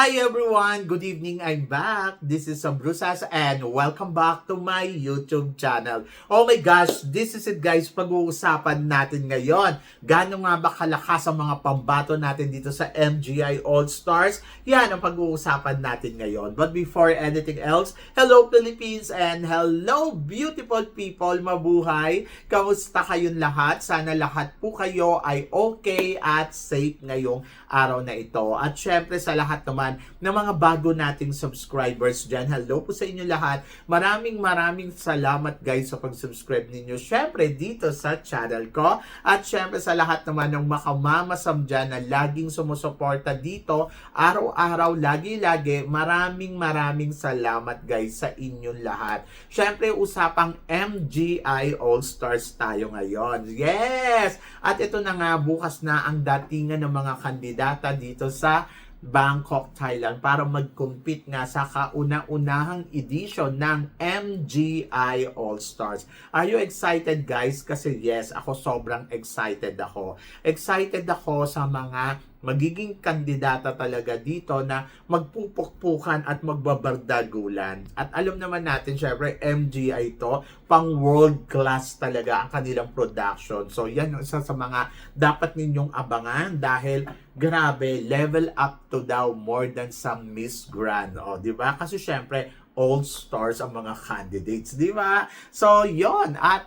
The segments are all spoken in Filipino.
Hi everyone! Good evening, I'm back. This is Brusas and welcome back to my YouTube channel. Oh my gosh, this is it guys, pag-uusapan natin ngayon. Gaano nga ba kalakas ang mga pambato natin dito sa MGI All-Stars? Yan ang pag-uusapan natin ngayon. But before anything else, hello Philippines and hello beautiful people, mabuhay! Kamusta kayong lahat? Sana lahat po kayo ay okay at safe ngayong araw na ito. At syempre sa lahat naman ng mga bago nating subscribers dyan, hello po sa inyo lahat. Maraming salamat guys sa pag-subscribe ninyo. Syempre dito sa channel ko. At syempre sa lahat naman ng makamamasam dyan na laging sumusuporta dito, araw-araw, lagi-lagi, maraming salamat guys sa inyong lahat. Syempre usapang MGI All-Stars tayo ngayon. Yes! At ito na nga, bukas na ang datingan ng mga kandidata dito sa Bangkok, Thailand para mag-compete nga sa kauna-unahang edition ng MGI All-Stars. Are you excited guys? Kasi yes, ako sobrang excited ako. Excited ako sa mga magiging kandidata talaga dito na magpupukpukan at magbabardagulan. At alam naman natin, syempre, MGI ito, pang world class talaga ang kanilang production. So, yan isa sa mga dapat ninyong abangan dahil grabe, level up to daw more than some Miss Grand. O, di ba? Kasi syempre, all stars ang mga candidates, di ba? So, yon. At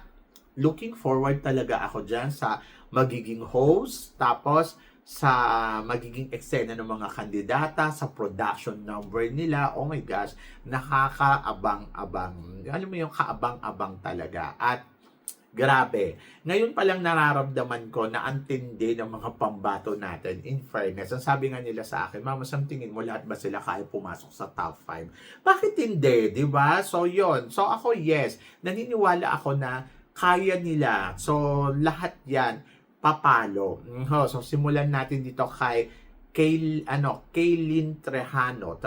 looking forward talaga ako dyan sa magiging host, tapos sa magiging eksena ng mga kandidata, sa production number nila. Oh my gosh, nakakaabang-abang. Alam mo yung kaabang-abang talaga. At grabe, ngayon pa lang nararamdaman ko na ang tindi ng mga pambato natin. In fairness, ang sabi nga nila sa akin, Mama, sa tingin mo lahat ba sila kaya pumasok sa top 5? Bakit hindi, di ba? So yon. So ako yes, naniniwala ako na kaya nila. So lahat yan papalo. So simulan natin dito kay Kaylin Trajano.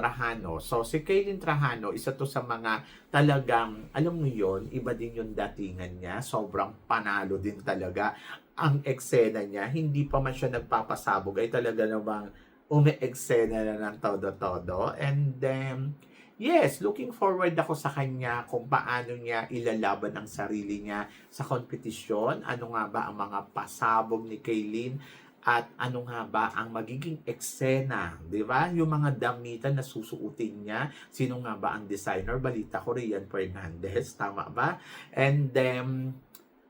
So si Kaylin Trajano, isa to sa mga talagang, alam mo yon, iba din yung datingan niya. Sobrang panalo din talaga ang eksena niya. Hindi pa man siya nagpapasabog, ay talaga namang umi-eksena na ng todo-todo. And then, yes, looking forward ako sa kanya kung paano niya ilalaban ang sarili niya sa kompetisyon. Ano nga ba ang mga pasabog ni Kaylin at ano nga ba ang magiging eksena, di ba? Yung mga damitan na susuotin niya. Sino nga ba ang designer? Balita ko, Rian Fernandez, tama ba? And then,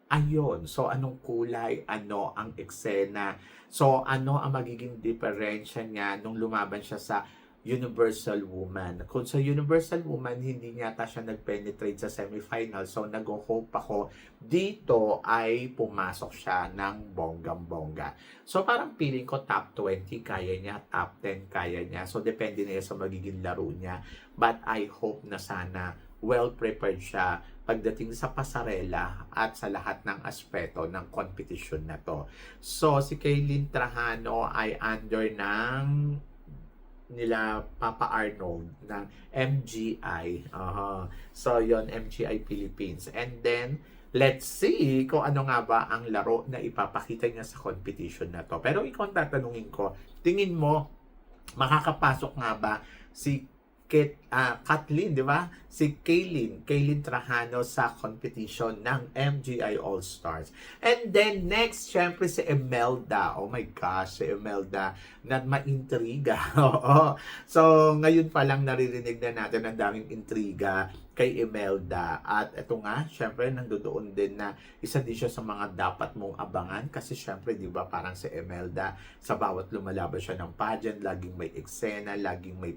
ayun. So, anong kulay? Ano ang eksena? So, ano ang magiging diferensya niya nung lumaban siya sa Universal Woman? Kung sa Universal Woman, hindi niya siya nag-penetrate sa semifinal. So, nag-hope ako dito ay pumasok siya ng bonggang-bongga. So, parang feeling ko top 20 kaya niya, top 10 kaya niya. So, depende na sa magiging laro niya. But I hope na sana well-prepared siya pagdating sa pasarela at sa lahat ng aspeto ng competition na to. So, si Kaylin Trajano ay under ng nila Papa Arnold ng MGI. So, yon MGI Philippines. And then, let's see kung ano nga ba ang laro na ipapakita niya sa competition na to. Pero ikaw tatanungin ko, tingin mo, makakapasok nga ba si Kathleen, di ba? Si Kaylin Trajano sa competition ng MGI All-Stars. And then next, syempre si Imelda. Oh my gosh, si Imelda na maintriga. Oo. So, ngayon pa lang naririnig na natin ang daming intriga kay Imelda. At ito nga, syempre nandoon din na isa din siya sa mga dapat mong abangan kasi syempre, di ba, parang si Imelda sa bawat lumalaban siya ng pageant, laging may eksena, laging may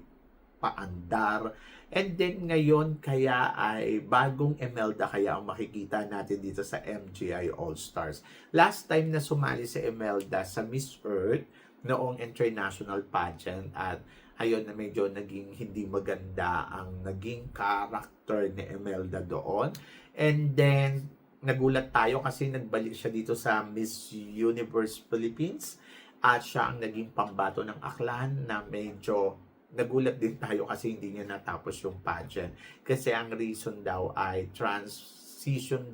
paandar. And then ngayon kaya ay bagong Imelda kaya ang makikita natin dito sa MGI All-Stars. Last time na sumali si Imelda sa Miss Earth noong international pageant at ayun na medyo naging hindi maganda ang naging character ni Imelda doon. And then nagulat tayo kasi nagbalik siya dito sa Miss Universe Philippines at siya ang naging pambato ng aklan na medyo nagulat din tayo kasi hindi niya natapos yung pageant. Kasi ang reason daw ay transition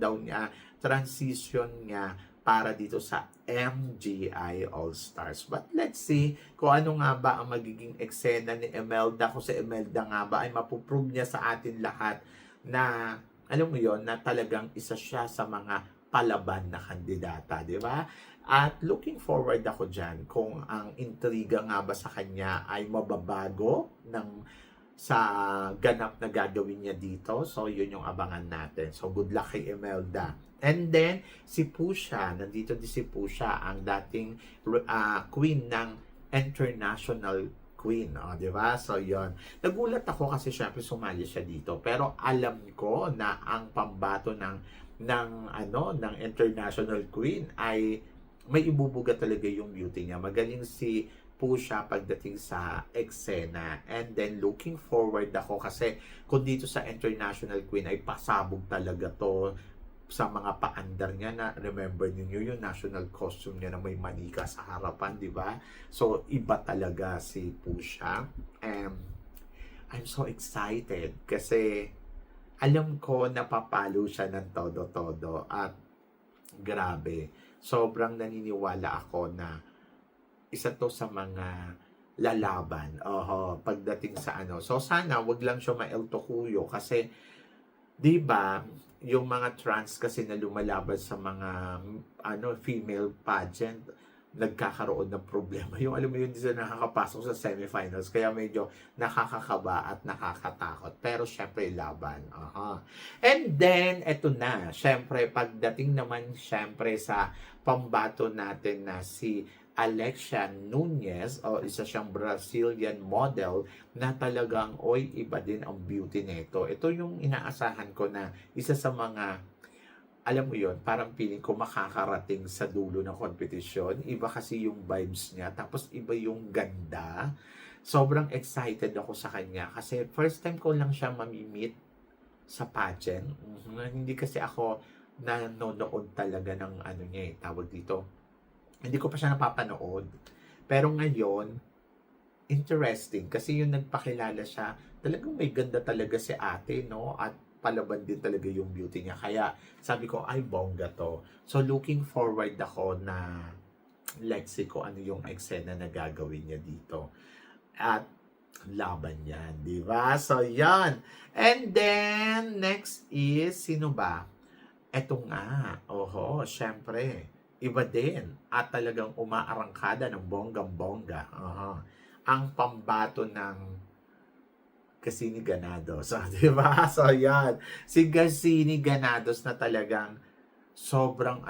niya para dito sa MGI All-Stars. But let's see kung ano nga ba ang magiging eksena ni Imelda. Kung si Imelda nga ba ay mapuprove niya sa atin lahat na, alam mo yon, na talagang isa siya sa mga palaban na kandidata, di ba? At looking forward ako dyan kung ang intriga nga ba sa kanya ay mababago sa ganap na gagawin niya dito. So, yun yung abangan natin. So, good luck kay Imelda. And then, si Pusha, nandito din si Pusha, ang dating queen ng international queen, di ba? So, yon. Nagulat ako kasi syempre sumali siya dito. Pero alam ko na ang pambato ng international queen ay may ibubuga talaga yung beauty niya. Magaling si Pusha pagdating sa eksena. And then, looking forward ako kasi kung dito sa international queen ay pasabog talaga to sa mga paandar niya na remember niyo yung national costume niya na may manika sa harapan, di ba? So, iba talaga si Pusha. And I'm so excited kasi alam ko napapalo siya ng todo-todo at grabe. Sobrang naniniwala ako na isa to sa mga lalaban. Pagdating sa ano. So, sana wag lang siya ma-El Tocuyo kasi 'di ba, yung mga trans kasi na lumalaban sa mga female pageant nagkakaroon ng problema. Yung alam mo yun, hindi sila nakakapasok sa semifinals kaya medyo nakakakaba at nakakatakot. Pero syempre laban. And then eto na, syempre pagdating naman syempre sa pambato natin na si Alexia Nunez, o isa siyang Brazilian model na talagang, iba din ang beauty nito. Ito yung inaasahan ko na isa sa mga, alam mo yon, parang feeling ko makakarating sa dulo ng kompetisyon. Iba kasi yung vibes niya, tapos iba yung ganda. Sobrang excited ako sa kanya kasi first time ko lang siya mamimit sa pageant. Hindi kasi ako nanonood talaga ng niya, tawag dito. Hindi ko pa siya napapanood. Pero ngayon, interesting. Kasi yung nagpakilala siya, talagang may ganda talaga si ate, no? At palaban din talaga yung beauty niya. Kaya sabi ko, ay bongga to. So looking forward ako na Lexi ko ano yung eksena na gagawin niya dito. At laban yan, di ba? So yan. And then, next is, sino ba? Eto nga. Syempre iba din at talagang umaarangkada ng bonggang-bongga. Ang pambato ng Gasini Ganados. Di ba? So, yan. Si Gasini Ganados na talagang sobrang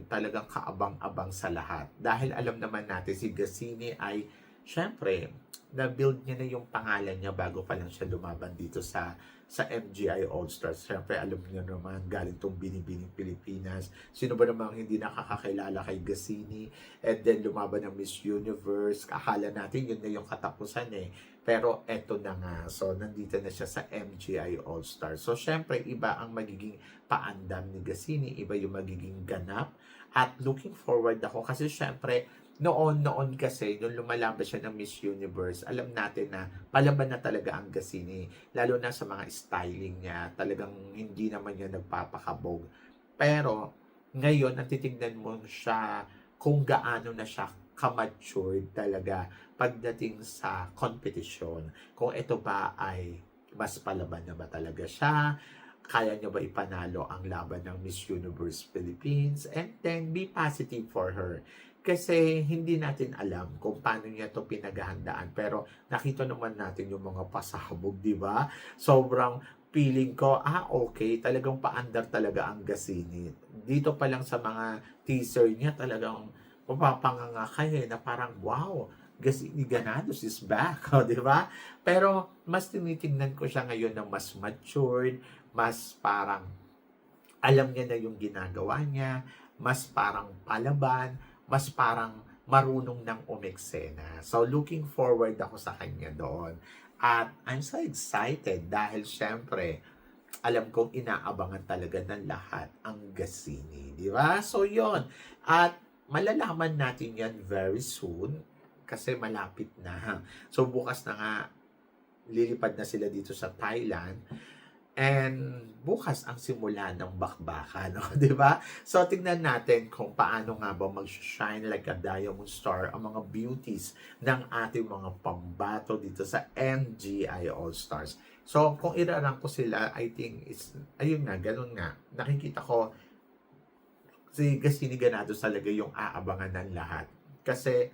talagang kaabang-abang sa lahat. Dahil alam naman natin si Gasini ay, syempre, na-build niya na yung pangalan niya bago pa lang siya lumaban dito sa MGI All-Stars. Siyempre, alam niyo naman, galing tong Binibining Pilipinas. Sino ba namang hindi nakakakilala kay Gasini? And then, lumaban ng Miss Universe. Akala natin yun na yung katapusan Pero, eto na nga. So, nandito na siya sa MGI All-Stars. So, siyempre, iba ang magiging paandam ni Gasini. Iba yung magiging ganap. At looking forward ako kasi, siyempre, noon kasi, nung lumalaban siya ng Miss Universe, alam natin na palaban na talaga ang Gasini. Lalo na sa mga styling niya, talagang hindi naman niya nagpapakabog. Pero, ngayon, ang titignan mo siya kung gaano na siya ka-matured talaga pagdating sa competition. Kung ito ba ay mas palaban na ba talaga siya, kaya niya ba ipanalo ang laban ng Miss Universe Philippines, and then be positive for her. Kasi hindi natin alam kung paano niya to pinaghahandaan. Pero nakita naman natin yung mga pasabog, di ba? Sobrang feeling ko, okay, talagang paandar talaga ang Gasini. Dito pa lang sa mga teaser niya, talagang mapapanganga kayo na parang, wow, Gasini Ganados is back, di ba? Pero mas tinitingnan ko siya ngayon na mas matured, mas parang alam niya na yung ginagawa niya, mas parang palaban, mas parang marunong ng umeksena. So, looking forward ako sa kanya doon. At I'm so excited dahil syempre, alam kong inaabangan talaga ng lahat ang Gasini. Di ba? So, yon. At malalaman natin yan very soon kasi malapit na. So, bukas na nga, lilipad na sila dito sa Thailand. And bukas ang simula ng bakbakan, no? 'Di ba? So tingnan natin kung paano nga ba mag-shine like a diamond star ang mga beauties ng ating mga pambato dito sa NGI All Stars. So kung irarank ko sila, I think is ayun nga, ganun nga. Nakikita ko si Gasini Ganados talaga yung aabangan ng lahat. Kasi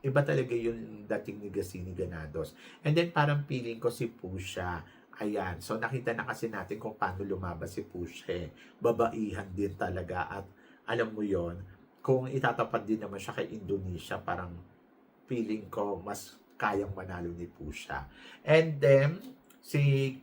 iba talaga yung dating ni Gasini Ganados. And then parang feeling ko si Pusha. Ayan. So nakita na kasi natin kung paano lumabas si Pusha. Eh. Babaihan din talaga. At alam mo yon kung itatapat din naman siya kay Indonesia, parang feeling ko mas kayang manalo ni Pusha. And then, si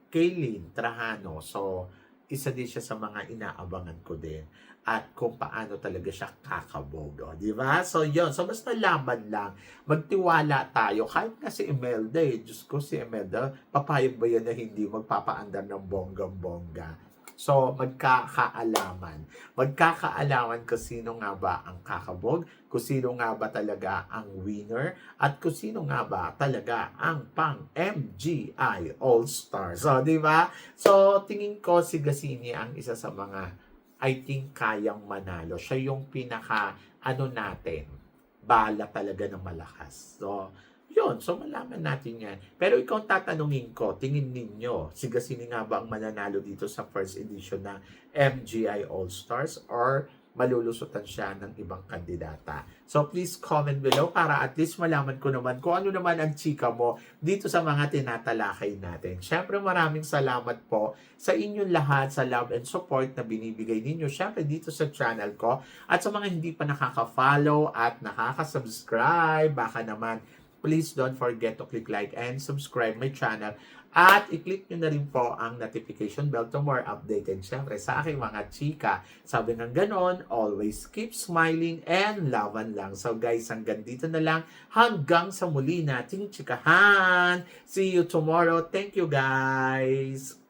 Kaylin Trajano. So, isa din siya sa mga inaabangan ko din at kung paano talaga siya kakabog, di ba? So, yun. So, basta laban lang. Magtiwala tayo. Kahit nga si Imelda Diyos ko, si Imelda, papayag ba yan na hindi magpapaandar ng bonggang-bongga? So, magkakaalaman. Magkakaalaman kung sino nga ba ang kakabog, kung sino nga ba talaga ang winner, at kung sino nga ba talaga ang pang MGI All-Stars. So, di ba? So, tingin ko si Gasini ang isa sa mga I think kayang manalo. Siya yung pinaka, natin, bala talaga ng malakas. So, yun. So, malaman natin yan. Pero ikaw tatanungin ko, tingin ninyo, si Gasini nga ba ang mananalo dito sa first edition ng MGI All-Stars or malulusutan siya ng ibang kandidata? So, please comment below para at least malaman ko naman kung ano naman ang chika mo dito sa mga tinatalakay natin. Syempre, maraming salamat po sa inyong lahat sa love and support na binibigay ninyo. Syempre, dito sa channel ko. At sa mga hindi pa nakaka-follow at nakaka-subscribe, baka naman please don't forget to click like and subscribe my channel. At i-click nyo na rin po ang notification bell to more updated. Siyempre sa aking mga chika. Sabi ng ganon, always keep smiling and laban lang. So guys, hanggang dito na lang. Hanggang sa muli nating chikahan. See you tomorrow. Thank you guys.